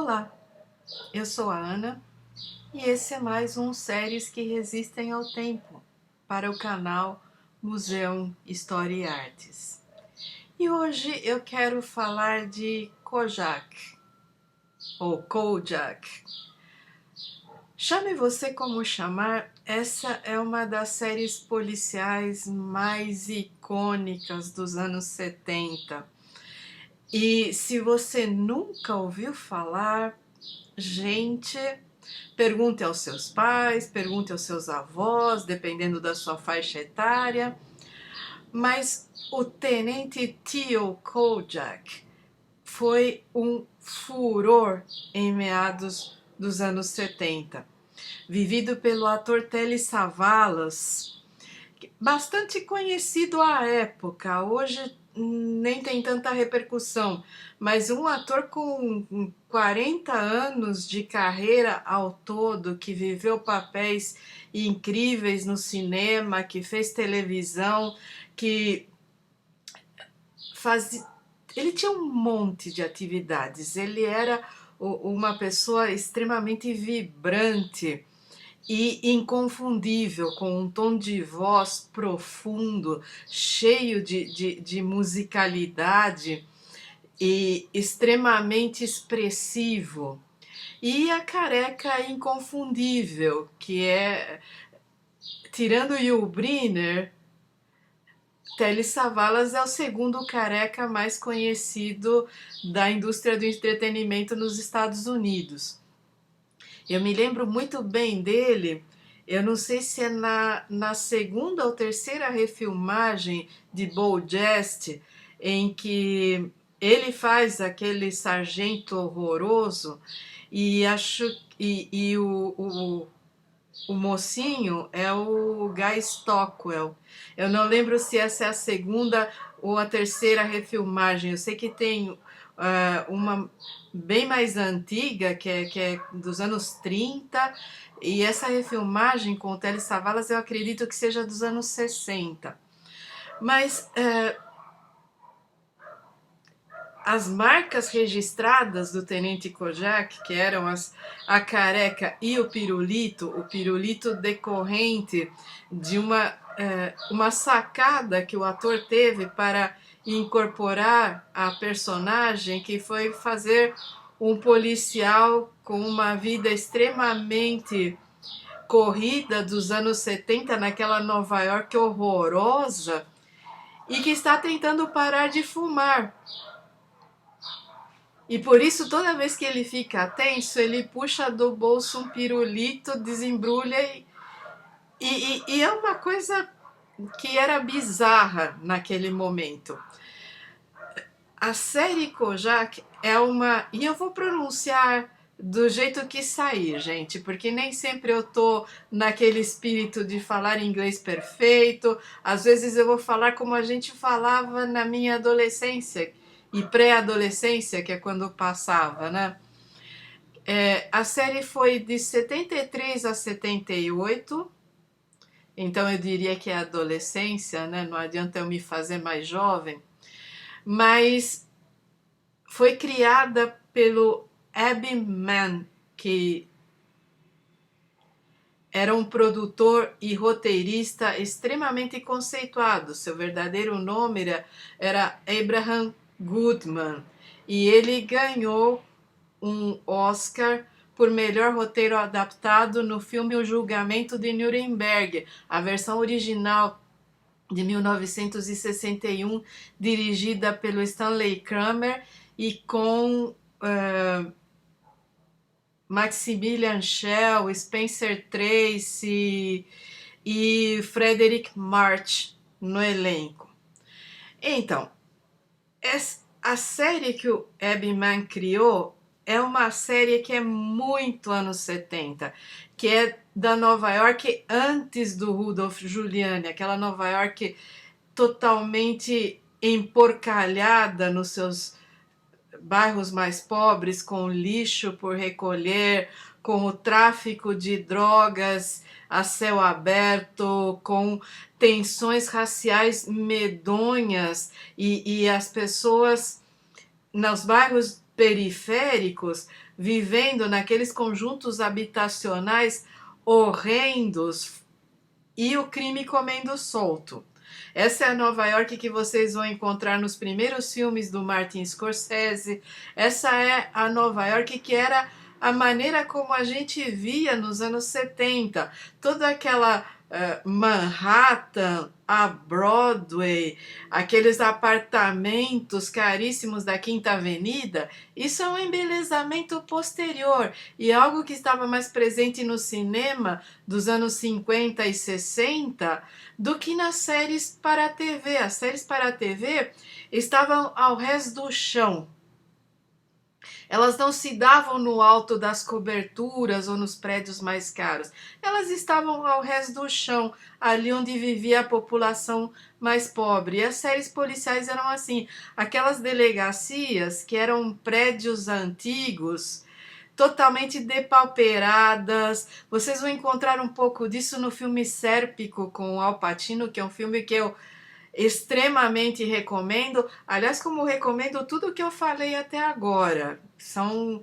Olá, eu sou a Ana e esse é mais um Séries que Resistem ao Tempo para o canal Museu História e Artes. E hoje eu quero falar de Kojak, ou Kojak. Chame você como chamar, essa é uma das séries policiais mais icônicas dos anos 70. E se você nunca ouviu falar, gente, pergunte aos seus pais, pergunte aos seus avós, dependendo da sua faixa etária. Mas o Tenente Theo Kojak foi um furor em meados dos anos 70, vivido pelo ator Telly Savalas, bastante conhecido à época. Hoje nem tem tanta repercussão, mas um ator com 40 anos de carreira ao todo, que viveu papéis incríveis no cinema, que fez televisão, que fazia... Ele tinha um monte de atividades, ele era uma pessoa extremamente vibrante e inconfundível, com um tom de voz profundo, cheio de musicalidade e extremamente expressivo. E a careca inconfundível, que é, tirando Yul Brynner, Telly Savalas é o segundo careca mais conhecido da indústria do entretenimento nos Estados Unidos. Eu me lembro muito bem dele, eu não sei se é na segunda ou terceira refilmagem de BoJack, em que ele faz aquele sargento horroroso e o mocinho é o Guy Stockwell. Eu não lembro se essa é a segunda ou a terceira refilmagem. Eu sei que tem uma bem mais antiga, que é dos anos 30, e essa refilmagem com o Telly Savalas eu acredito que seja dos anos 60. Mas as marcas registradas do Tenente Kojak, que eram a careca e o pirulito decorrente de uma sacada que o ator teve para incorporar a personagem, que foi fazer um policial com uma vida extremamente corrida dos anos 70, naquela Nova York horrorosa, e que está tentando parar de fumar. E por isso, toda vez que ele fica tenso, ele puxa do bolso um pirulito, desembrulha e é uma coisa que era bizarra naquele momento. A série Kojak é uma... E eu vou pronunciar do jeito que sair, gente, porque nem sempre eu tô naquele espírito de falar inglês perfeito. Às vezes eu vou falar como a gente falava na minha adolescência e pré-adolescência, que é quando passava, né? A série foi de 73 a 78, então eu diria que é adolescência, né? Não adianta eu me fazer mais jovem, mas foi criada pelo Abby Mann, que era um produtor e roteirista extremamente conceituado. Seu verdadeiro nome era Abraham Goodman, e ele ganhou um Oscar por melhor roteiro adaptado no filme O Julgamento de Nuremberg, a versão original de 1961, dirigida pelo Stanley Kramer e com Maximilian Schell, Spencer Tracy e Frederick March no elenco. Então, a série que o Abby Mann criou é uma série que é muito anos 70, que é da Nova York antes do Rudolph Giuliani, aquela Nova York totalmente emporcalhada nos seus bairros mais pobres, com lixo por recolher, com o tráfico de drogas a céu aberto, com tensões raciais medonhas e as pessoas nos bairros periféricos, vivendo naqueles conjuntos habitacionais horrendos e o crime comendo solto. Essa é a Nova York que vocês vão encontrar nos primeiros filmes do Martin Scorsese. Essa é a Nova York que era a maneira como a gente via nos anos 70. Toda aquela Manhattan, a Broadway, aqueles apartamentos caríssimos da Quinta Avenida, isso é um embelezamento posterior e algo que estava mais presente no cinema dos anos 50 e 60 do que nas séries para a TV. As séries para a TV estavam ao rés do chão. Elas não se davam no alto das coberturas ou nos prédios mais caros. Elas estavam ao rés do chão, ali onde vivia a população mais pobre. E as séries policiais eram assim, aquelas delegacias que eram prédios antigos, totalmente depauperadas. Vocês vão encontrar um pouco disso no filme Sérpico com o Al Pacino, que é um filme que eu extremamente recomendo. Aliás, como recomendo tudo que eu falei até agora. São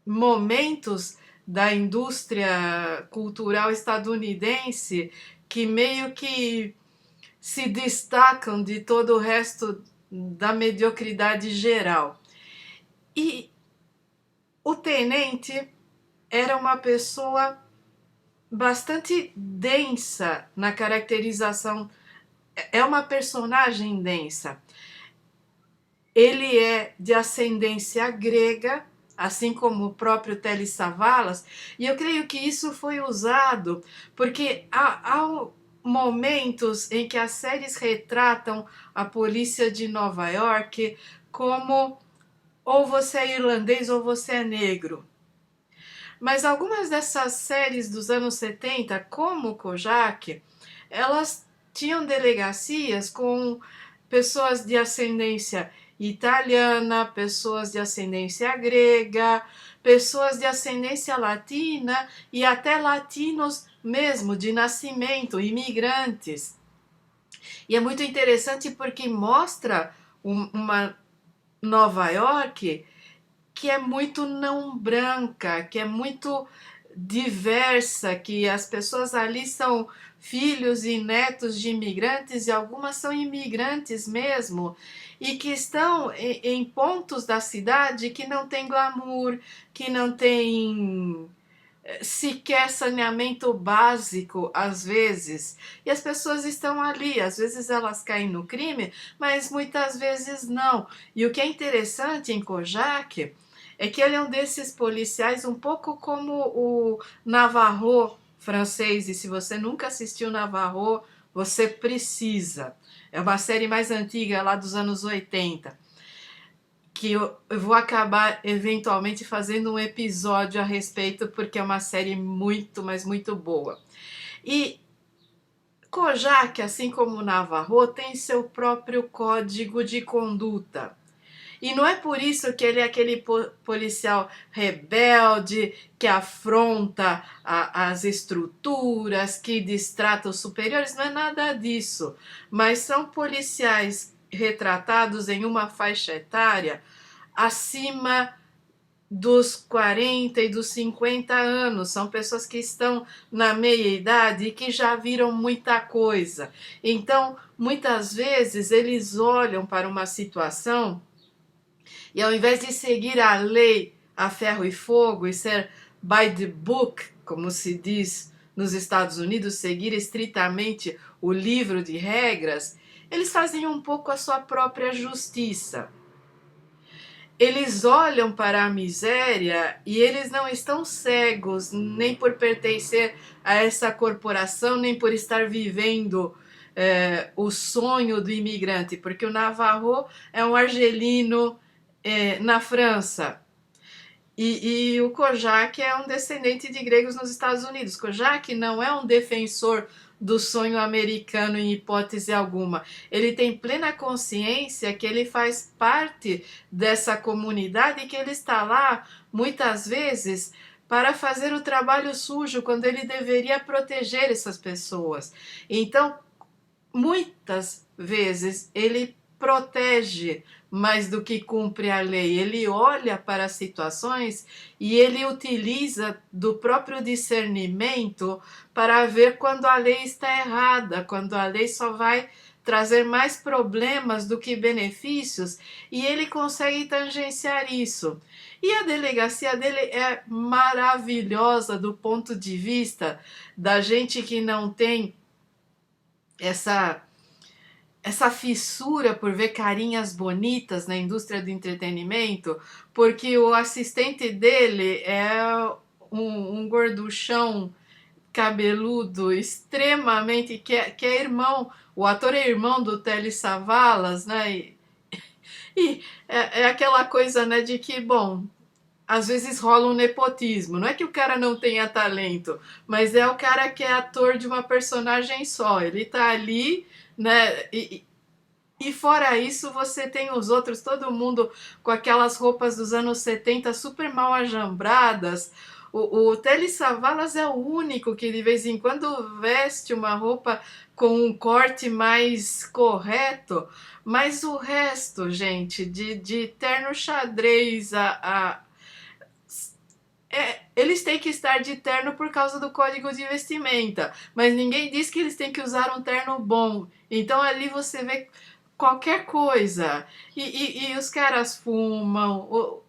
momentos da indústria cultural estadunidense que meio que se destacam de todo o resto da mediocridade geral. E o tenente era uma pessoa bastante densa na caracterização, é uma personagem densa. Ele é de ascendência grega, assim como o próprio Telly Savalas, e eu creio que isso foi usado porque há momentos em que as séries retratam a polícia de Nova York como ou você é irlandês ou você é negro. Mas algumas dessas séries dos anos 70, como Kojak, elas tinham delegacias com pessoas de ascendência italiana, pessoas de ascendência grega, pessoas de ascendência latina e até latinos mesmo, de nascimento, imigrantes. E é muito interessante porque mostra uma Nova York que é muito não branca, que é muito diversa, que as pessoas ali são filhos e netos de imigrantes e algumas são imigrantes mesmo e que estão em pontos da cidade que não tem glamour, que não tem sequer saneamento básico às vezes, e as pessoas estão ali, às vezes elas caem no crime, mas muitas vezes não. E o que é interessante em Kojak é que ele é um desses policiais um pouco como o Navarro francês, e se você nunca assistiu Navarro, você precisa. É uma série mais antiga, lá dos anos 80, que eu vou acabar eventualmente fazendo um episódio a respeito, porque é uma série muito, mas muito boa. E Kojak, assim como Navarro, tem seu próprio código de conduta. E não é por isso que ele é aquele policial rebelde, que afronta as estruturas, que distrata os superiores, não é nada disso. Mas são policiais retratados em uma faixa etária acima dos 40 e dos 50 anos, são pessoas que estão na meia-idade e que já viram muita coisa. Então, muitas vezes, eles olham para uma situação e, ao invés de seguir a lei a ferro e fogo e ser by the book, como se diz nos Estados Unidos, seguir estritamente o livro de regras, eles fazem um pouco a sua própria justiça. Eles olham para a miséria e eles não estão cegos nem por pertencer a essa corporação, nem por estar vivendo o sonho do imigrante, porque o Navarro é um argelino na França. E o Kojak é um descendente de gregos nos Estados Unidos. Kojak não é um defensor do sonho americano em hipótese alguma. Ele tem plena consciência que ele faz parte dessa comunidade e que ele está lá, muitas vezes, para fazer o trabalho sujo, quando ele deveria proteger essas pessoas. Então, muitas vezes, ele protege mais do que cumpre a lei. Ele olha para as situações e ele utiliza do próprio discernimento para ver quando a lei está errada, quando a lei só vai trazer mais problemas do que benefícios, e ele consegue tangenciar isso. E a delegacia dele é maravilhosa do ponto de vista da gente que não tem essa fissura por ver carinhas bonitas na indústria do entretenimento, porque o assistente dele é um gorduchão cabeludo extremamente que é irmão, o ator é irmão do Telly Savalas, né? E é aquela coisa, né, de que, bom, às vezes rola um nepotismo. Não é que o cara não tenha talento, mas é o cara que é ator de uma personagem só. Ele tá ali, né? E fora isso, você tem os outros, todo mundo com aquelas roupas dos anos 70 super mal ajambradas. O Telly Savalas é o único que de vez em quando veste uma roupa com um corte mais correto, mas o resto, gente, de terno xadrez eles têm que estar de terno por causa do código de vestimenta, mas ninguém diz que eles têm que usar um terno bom. Então ali você vê qualquer coisa. E os caras fumam,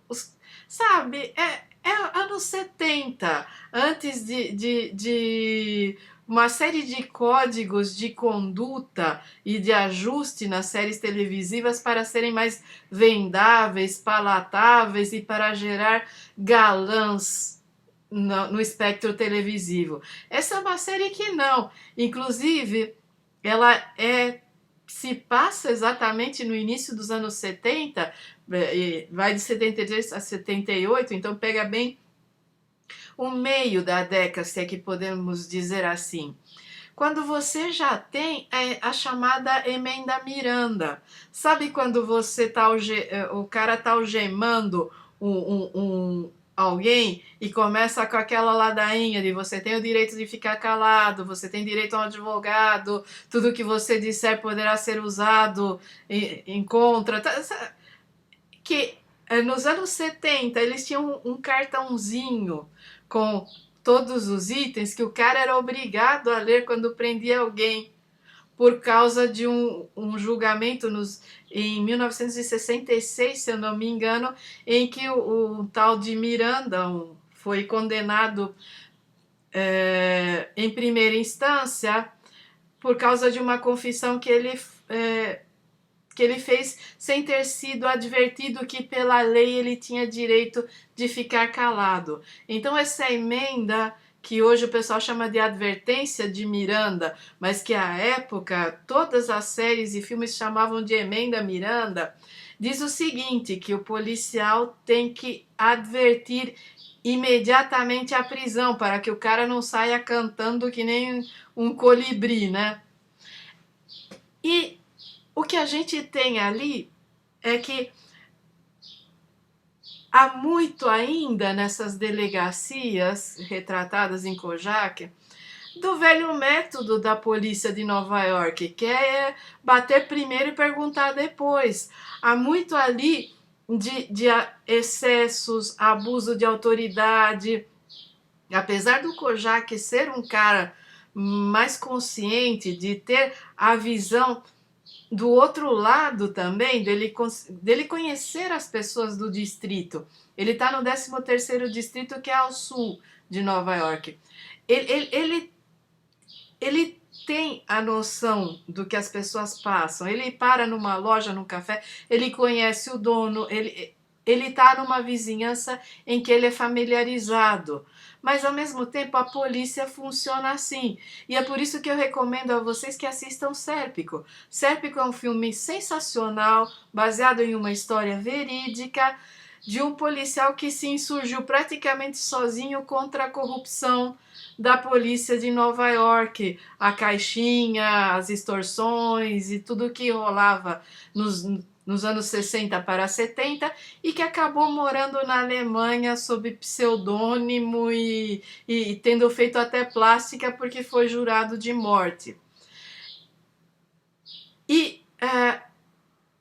sabe? É anos 70, antes de uma série de códigos de conduta e de ajuste nas séries televisivas para serem mais vendáveis, palatáveis e para gerar galãs no espectro televisivo. Essa é uma série que não. Inclusive, ela se passa exatamente no início dos anos 70, vai de 73 a 78, então pega bem o meio da década, se é que podemos dizer assim. Quando você já tem a chamada emenda Miranda. Sabe quando você o cara tá algemando alguém e começa com aquela ladainha de você tem o direito de ficar calado, você tem direito a um advogado, tudo que você disser poderá ser usado em contra. Que nos anos 70 eles tinham um cartãozinho com todos os itens que o cara era obrigado a ler quando prendia alguém por causa de um julgamento em 1966, se eu não me engano, em que o tal de Miranda foi condenado em primeira instância por causa de uma confissão que ele fez sem ter sido advertido que pela lei ele tinha direito de ficar calado. Então essa emenda, que hoje o pessoal chama de advertência de Miranda, mas que à época todas as séries e filmes chamavam de emenda Miranda, diz o seguinte, que o policial tem que advertir imediatamente a prisão para que o cara não saia cantando que nem um colibri, né? E o que a gente tem ali é que há muito ainda nessas delegacias retratadas em Kojak do velho método da polícia de Nova York, que é bater primeiro e perguntar depois. Há muito ali de excessos, abuso de autoridade. Apesar do Kojak ser um cara mais consciente, de ter a visão do outro lado também, dele conhecer as pessoas do distrito. Ele está no 13º distrito, que é ao sul de Nova York. Ele tem a noção do que as pessoas passam. Ele para numa loja, num café, ele conhece o dono, ele está numa vizinhança em que ele é familiarizado. Mas, ao mesmo tempo, a polícia funciona assim. E é por isso que eu recomendo a vocês que assistam Sérpico. Sérpico é um filme sensacional, baseado em uma história verídica, de um policial que se insurgiu praticamente sozinho contra a corrupção da polícia de Nova York, a caixinha, as extorsões e tudo que rolava nos anos 60 para 70, e que acabou morando na Alemanha sob pseudônimo e tendo feito até plástica porque foi jurado de morte. E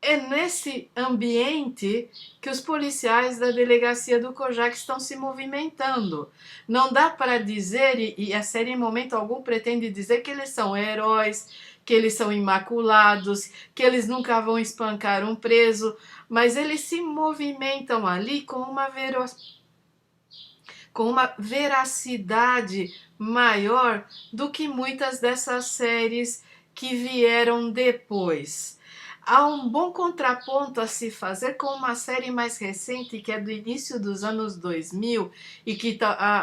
é nesse ambiente que os policiais da delegacia do Kojak estão se movimentando. Não dá para dizer, e a série em momento algum pretende dizer que eles são heróis, que eles são imaculados, que eles nunca vão espancar um preso, mas eles se movimentam ali com uma veracidade maior do que muitas dessas séries que vieram depois. Há um bom contraponto a se fazer com uma série mais recente, que é do início dos anos 2000 e que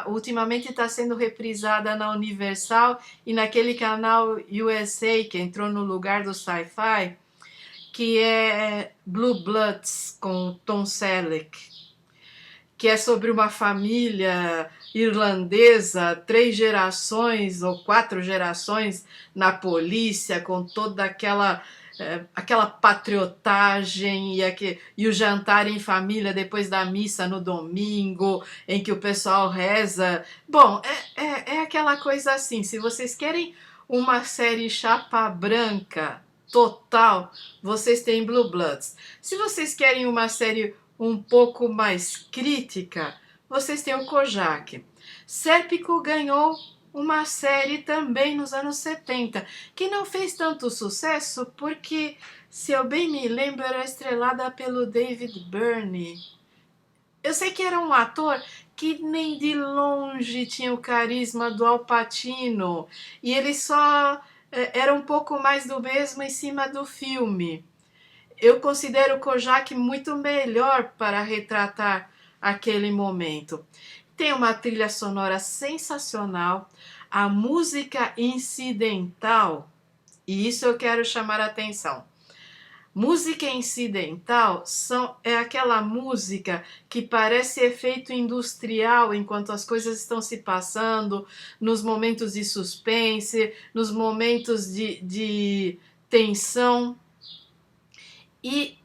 ultimamente está sendo reprisada na Universal e naquele canal USA que entrou no lugar do Sci-Fi, que é Blue Bloods, com Tom Selleck, que é sobre uma família irlandesa, 3 gerações ou 4 gerações na polícia, com toda aquela patriotagem e o jantar em família depois da missa no domingo, em que o pessoal reza. Bom, é aquela coisa assim, se vocês querem uma série chapa branca total, vocês têm Blue Bloods. Se vocês querem uma série um pouco mais crítica, vocês têm o Kojak. Serpico ganhou uma série também nos anos 70, que não fez tanto sucesso porque, se eu bem me lembro, era estrelada pelo David Byrne. Eu sei que era um ator que nem de longe tinha o carisma do Al Pacino, e ele só era um pouco mais do mesmo em cima do filme. Eu considero o Kojak muito melhor para retratar aquele momento. Tem uma trilha sonora sensacional, a música incidental, e isso eu quero chamar a atenção. Música incidental é aquela música que parece efeito industrial enquanto as coisas estão se passando, nos momentos de suspense, nos momentos de tensão. E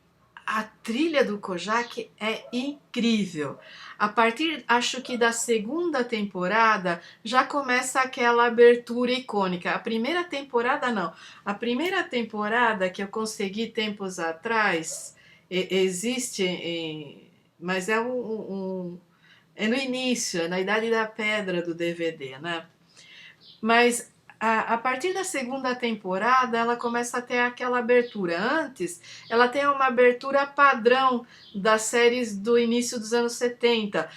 a trilha do Kojak é incrível. A partir, acho que da segunda temporada, já começa aquela abertura icônica. A primeira temporada, não. A primeira temporada que eu consegui tempos atrás, existe, mas é é no início, é na Idade da Pedra do DVD, né? Mas a partir da segunda temporada, ela começa a ter aquela abertura. Antes, ela tem uma abertura padrão das séries do início dos anos 70.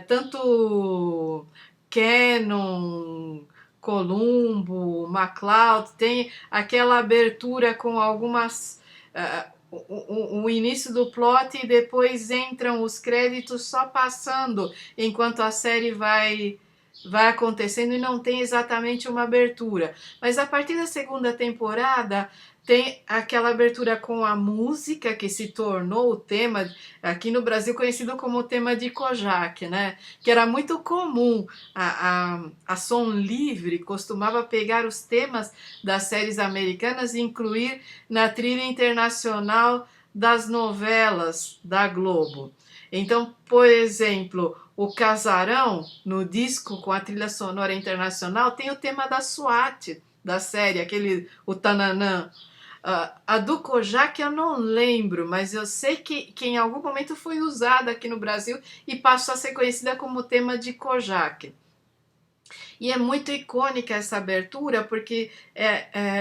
Tanto Cannon, Columbo, MacLeod, tem aquela abertura com algumas... o início do plot e depois entram os créditos só passando enquanto a série vai acontecendo e não tem exatamente uma abertura. Mas a partir da segunda temporada tem aquela abertura com a música que se tornou o tema, aqui no Brasil conhecido como o tema de Kojak, né? Que era muito comum. A Som Livre costumava pegar os temas das séries americanas e incluir na trilha internacional das novelas da Globo. Então, por exemplo, o Casarão, no disco com a trilha sonora internacional, tem o tema da SWAT, da série, o Tananã. A do Kojak eu não lembro, mas eu sei que em algum momento foi usada aqui no Brasil e passou a ser conhecida como tema de Kojak. E é muito icônica essa abertura, porque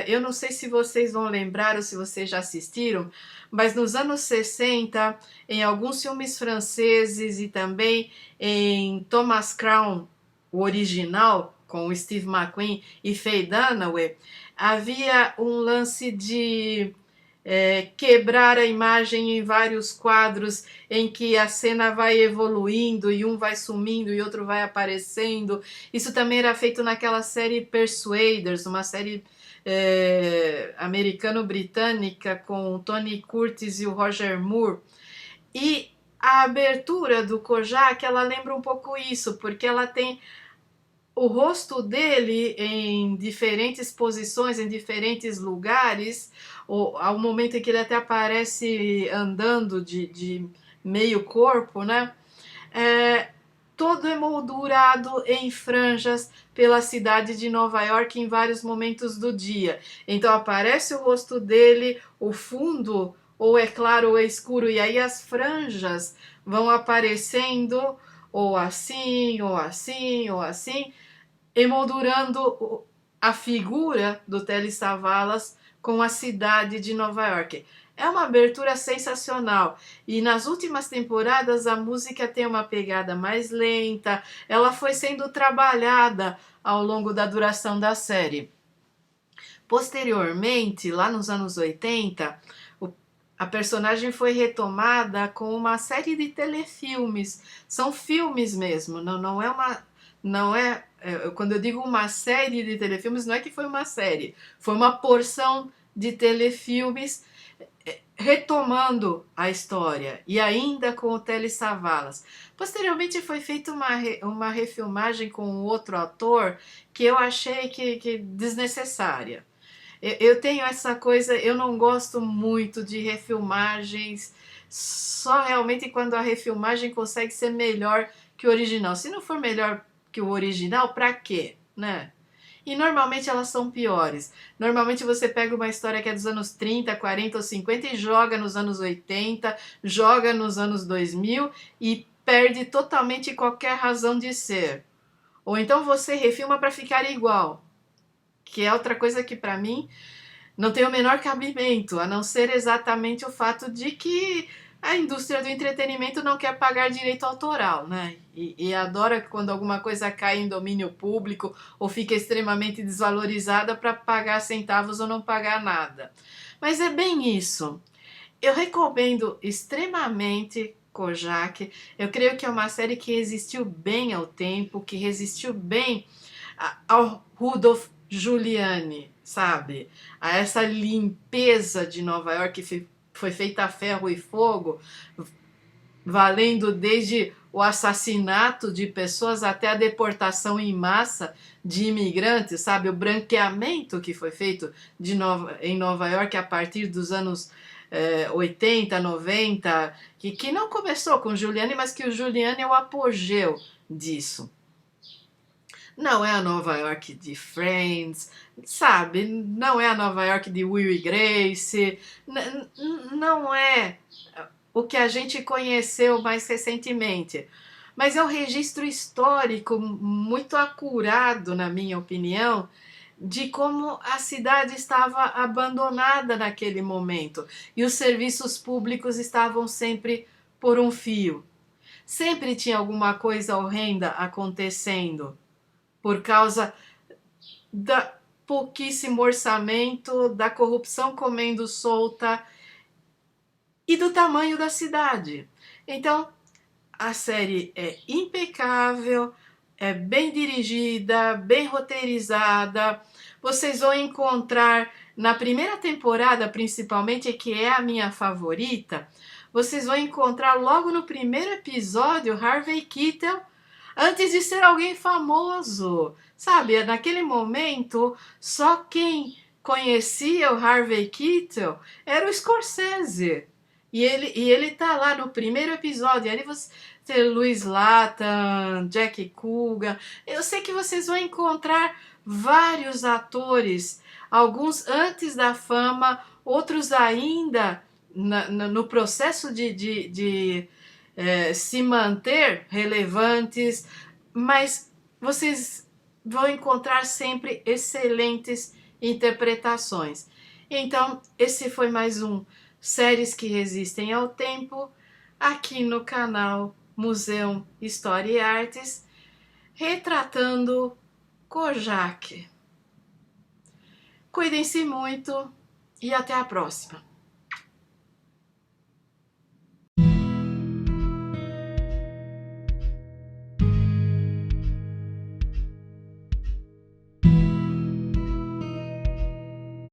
eu não sei se vocês vão lembrar ou se vocês já assistiram, mas nos anos 60, em alguns filmes franceses e também em Thomas Crown, o original, com o Steve McQueen e Faye Dunaway, havia um lance de quebrar a imagem em vários quadros em que a cena vai evoluindo e um vai sumindo e outro vai aparecendo. Isso também era feito naquela série Persuaders, uma série americano-britânica com o Tony Curtis e o Roger Moore. E a abertura do Kojak, ela lembra um pouco isso, porque ela tem o rosto dele em diferentes posições, em diferentes lugares, ao momento em que ele até aparece andando de meio corpo, né? Todo emoldurado em franjas pela cidade de Nova York em vários momentos do dia. Então aparece o rosto dele, o fundo ou é claro ou é escuro, e aí as franjas vão aparecendo, ou assim, ou assim, ou assim, emoldurando a figura do Telly Savalas com a cidade de Nova York. É uma abertura sensacional. E nas últimas temporadas a música tem uma pegada mais lenta, ela foi sendo trabalhada ao longo da duração da série. Posteriormente, lá nos anos 80, a personagem foi retomada com uma série de telefilmes. São filmes mesmo, não é uma. Não é, quando eu digo uma série de telefilmes, não é que foi uma série, foi uma porção de telefilmes retomando a história e ainda com o Telly Savalas. Posteriormente foi feita uma refilmagem com outro ator que eu achei que desnecessária. Eu tenho essa coisa, eu não gosto muito de refilmagens, só realmente quando a refilmagem consegue ser melhor que o original. Se não for melhor que o original, pra quê, né? E normalmente elas são piores. Normalmente você pega uma história que é dos anos 30, 40 ou 50 e joga nos anos 80, joga nos anos 2000 e perde totalmente qualquer razão de ser. Ou então você refilma para ficar igual, que é outra coisa que para mim não tem o menor cabimento, a não ser exatamente o fato de que a indústria do entretenimento não quer pagar direito autoral, né? E adora quando alguma coisa cai em domínio público ou fica extremamente desvalorizada para pagar centavos ou não pagar nada. Mas é bem isso. Eu recomendo extremamente Kojak. Eu creio que é uma série que resistiu bem ao tempo, que resistiu bem ao Rudolph Giuliani, sabe? A essa limpeza de Nova York que foi feita a ferro e fogo, valendo desde o assassinato de pessoas até a deportação em massa de imigrantes, sabe? O branqueamento que foi feito em Nova York a partir dos anos 80, 90, que não começou com o Giuliani, mas que o Giuliani é o apogeu disso. Não é a Nova York de Friends, sabe? Não é a Nova York de Will e Grace, não é o que a gente conheceu mais recentemente. Mas é um registro histórico muito acurado, na minha opinião, de como a cidade estava abandonada naquele momento e os serviços públicos estavam sempre por um fio. Sempre tinha alguma coisa horrenda acontecendo por causa da pouquíssimo orçamento, da corrupção comendo solta e do tamanho da cidade. Então, a série é impecável, é bem dirigida, bem roteirizada. Vocês vão encontrar na primeira temporada, principalmente, que é a minha favorita, vocês vão encontrar logo no primeiro episódio Harvey Keitel antes de ser alguém famoso. Sabe, naquele momento, só quem conhecia o Harvey Keitel era o Scorsese. E ele tá lá no primeiro episódio. Ali você tem Louis Latham, Jack Coogan. Eu sei que vocês vão encontrar vários atores, alguns antes da fama, outros ainda no processo de se manter relevantes, mas vocês vão encontrar sempre excelentes interpretações. Então, esse foi mais um Séries que Resistem ao Tempo, aqui no canal Museu História e Artes, retratando Kojak. Cuidem-se muito e até a próxima!